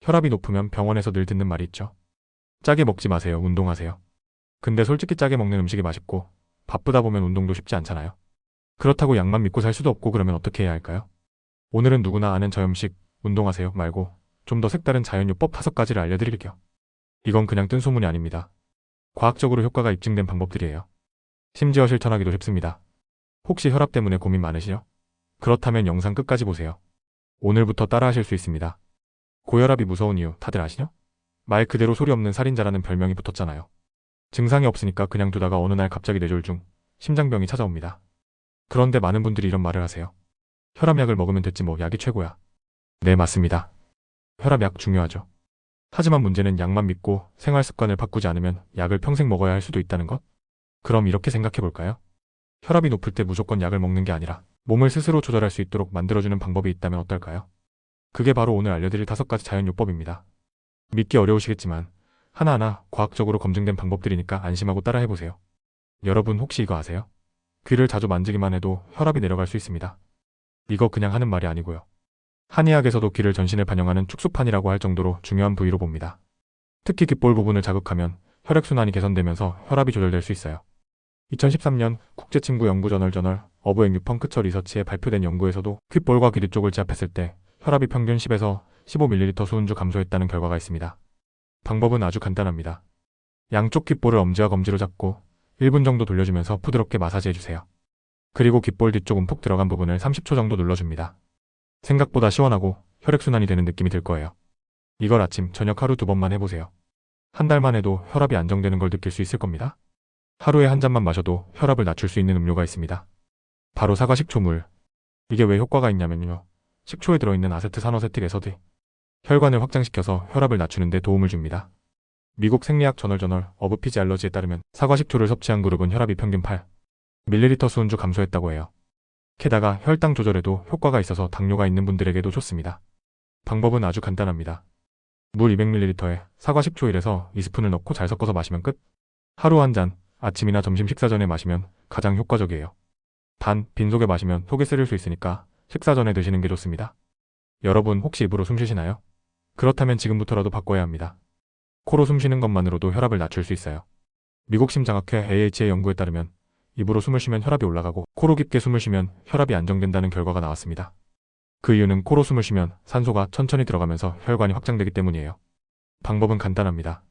혈압이 높으면 병원에서 늘 듣는 말이 있죠. 짜게 먹지 마세요. 운동하세요. 근데 솔직히 짜게 먹는 음식이 맛있고 바쁘다 보면 운동도 쉽지 않잖아요. 그렇다고 약만 믿고 살 수도 없고 그러면 어떻게 해야 할까요? 오늘은 누구나 아는 저염식, 운동하세요 말고 좀 더 색다른 자연요법 5가지를 알려드릴게요. 이건 그냥 뜬 소문이 아닙니다. 과학적으로 효과가 입증된 방법들이에요. 심지어 실천하기도 쉽습니다. 혹시 혈압 때문에 고민 많으시죠? 그렇다면 영상 끝까지 보세요. 오늘부터 따라하실 수 있습니다. 고혈압이 무서운 이유 다들 아시죠? 말 그대로 소리 없는 살인자라는 별명이 붙었잖아요. 증상이 없으니까 그냥 두다가 어느 날 갑자기 뇌졸 중 심장병이 찾아옵니다. 그런데 많은 분들이 이런 말을 하세요. 혈압약을 먹으면 됐지 뭐 약이 최고야. 네, 맞습니다. 혈압약 중요하죠. 하지만 문제는 약만 믿고 생활 습관을 바꾸지 않으면 약을 평생 먹어야 할 수도 있다는 것? 그럼 이렇게 생각해 볼까요? 혈압이 높을 때 무조건 약을 먹는 게 아니라 몸을 스스로 조절할 수 있도록 만들어주는 방법이 있다면 어떨까요? 그게 바로 오늘 알려드릴 5가지 자연요법입니다. 믿기 어려우시겠지만 하나하나 과학적으로 검증된 방법들이니까 안심하고 따라해보세요. 여러분 혹시 이거 아세요? 귀를 자주 만지기만 해도 혈압이 내려갈 수 있습니다. 이거 그냥 하는 말이 아니고요. 한의학에서도 귀를 전신에 반영하는 축수판이라고 할 정도로 중요한 부위로 봅니다. 특히 귓볼 부분을 자극하면 혈액순환이 개선되면서 혈압이 조절될 수 있어요. 2013년 국제친구 연구 저널 어브 액유펑크처 리서치에 발표된 연구에서도 귓볼과 귀 뒤쪽을 지압했을 때 혈압이 평균 10에서 15ml 수은주 감소했다는 결과가 있습니다. 방법은 아주 간단합니다. 양쪽 귓볼을 엄지와 검지로 잡고 1분 정도 돌려주면서 부드럽게 마사지해주세요. 그리고 귓볼 뒤쪽 움푹 들어간 부분을 30초 정도 눌러줍니다. 생각보다 시원하고 혈액순환이 되는 느낌이 들 거예요. 이걸 아침, 저녁 하루 2번만 해보세요. 한 달만 해도 혈압이 안정되는 걸 느낄 수 있을 겁니다. 하루에 한 잔만 마셔도 혈압을 낮출 수 있는 음료가 있습니다. 바로 사과 식초물. 이게 왜 효과가 있냐면요. 식초에 들어있는 아세트산어세틱 에서드 혈관을 확장시켜서 혈압을 낮추는 데 도움을 줍니다. 미국 생리학 저널 어브 피지알러지에 따르면 사과 식초를 섭취한 그룹은 혈압이 평균 8ml 수은주 감소했다고 해요. 게다가 혈당 조절에도 효과가 있어서 당뇨가 있는 분들에게도 좋습니다. 방법은 아주 간단합니다. 물 200ml에 사과 식초 1에서 2스푼을 넣고 잘 섞어서 마시면 끝. 하루 한 잔, 아침이나 점심 식사 전에 마시면 가장 효과적이에요. 단, 빈속에 마시면 속이 쓰릴 수 있으니까 식사 전에 드시는 게 좋습니다. 여러분 혹시 입으로 숨 쉬시나요? 그렇다면 지금부터라도 바꿔야 합니다. 코로 숨 쉬는 것만으로도 혈압을 낮출 수 있어요. 미국 심장학회 AHA 연구에 따르면 입으로 숨을 쉬면 혈압이 올라가고 코로 깊게 숨을 쉬면 혈압이 안정된다는 결과가 나왔습니다. 그 이유는 코로 숨을 쉬면 산소가 천천히 들어가면서 혈관이 확장되기 때문이에요. 방법은 간단합니다.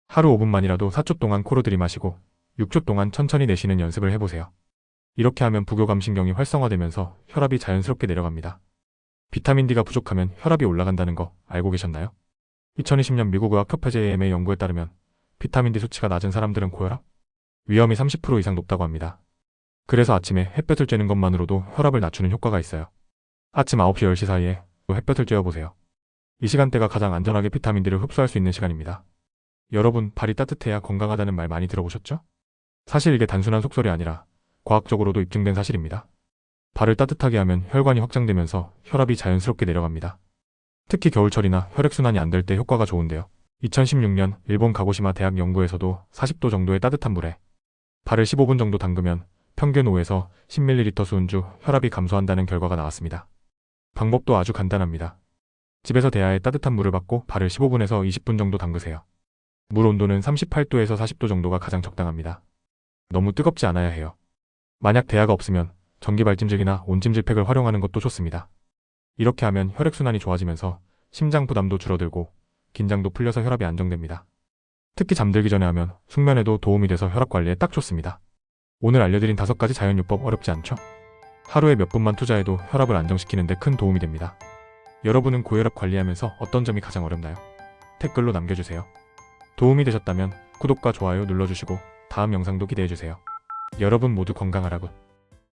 하루 5분만이라도 4초 동안 코로 들이마시고 6초 동안 천천히 내쉬는 연습을 해보세요. 이렇게 하면 부교감신경이 활성화되면서 혈압이 자연스럽게 내려갑니다. 비타민 D가 부족하면 혈압이 올라간다는 거 알고 계셨나요? 2020년 미국 의학협회 JAMA 연구에 따르면 비타민 D 수치가 낮은 사람들은 고혈압 위험이 30% 이상 높다고 합니다. 그래서 아침에 햇볕을 쬐는 것만으로도 혈압을 낮추는 효과가 있어요. 아침 9시 10시 사이에 햇볕을 쬐어보세요. 이 시간대가 가장 안전하게 비타민 D를 흡수할 수 있는 시간입니다. 여러분, 발이 따뜻해야 건강하다는 말 많이 들어보셨죠? 사실 이게 단순한 속설이 아니라 과학적으로도 입증된 사실입니다. 발을 따뜻하게 하면 혈관이 확장되면서 혈압이 자연스럽게 내려갑니다. 특히 겨울철이나 혈액순환이 안 될 때 효과가 좋은데요. 2016년 일본 가고시마 대학 연구에서도 40도 정도의 따뜻한 물에 발을 15분 정도 담그면 평균 5에서 10ml 수은주 혈압이 감소한다는 결과가 나왔습니다. 방법도 아주 간단합니다. 집에서 대야에 따뜻한 물을 받고 발을 15분에서 20분 정도 담그세요. 물 온도는 38도에서 40도 정도가 가장 적당합니다. 너무 뜨겁지 않아야 해요. 만약 대야가 없으면 전기발찜질이나 온찜질팩을 활용하는 것도 좋습니다. 이렇게 하면 혈액순환이 좋아지면서 심장 부담도 줄어들고 긴장도 풀려서 혈압이 안정됩니다. 특히 잠들기 전에 하면 숙면에도 도움이 돼서 혈압 관리에 딱 좋습니다. 오늘 알려드린 5가지 자연요법 어렵지 않죠? 하루에 몇 분만 투자해도 혈압을 안정시키는 데 큰 도움이 됩니다. 여러분은 고혈압 관리하면서 어떤 점이 가장 어렵나요? 댓글로 남겨주세요. 도움이 되셨다면 구독과 좋아요 눌러주시고 다음 영상도 기대해주세요. 여러분 모두 건강하라고.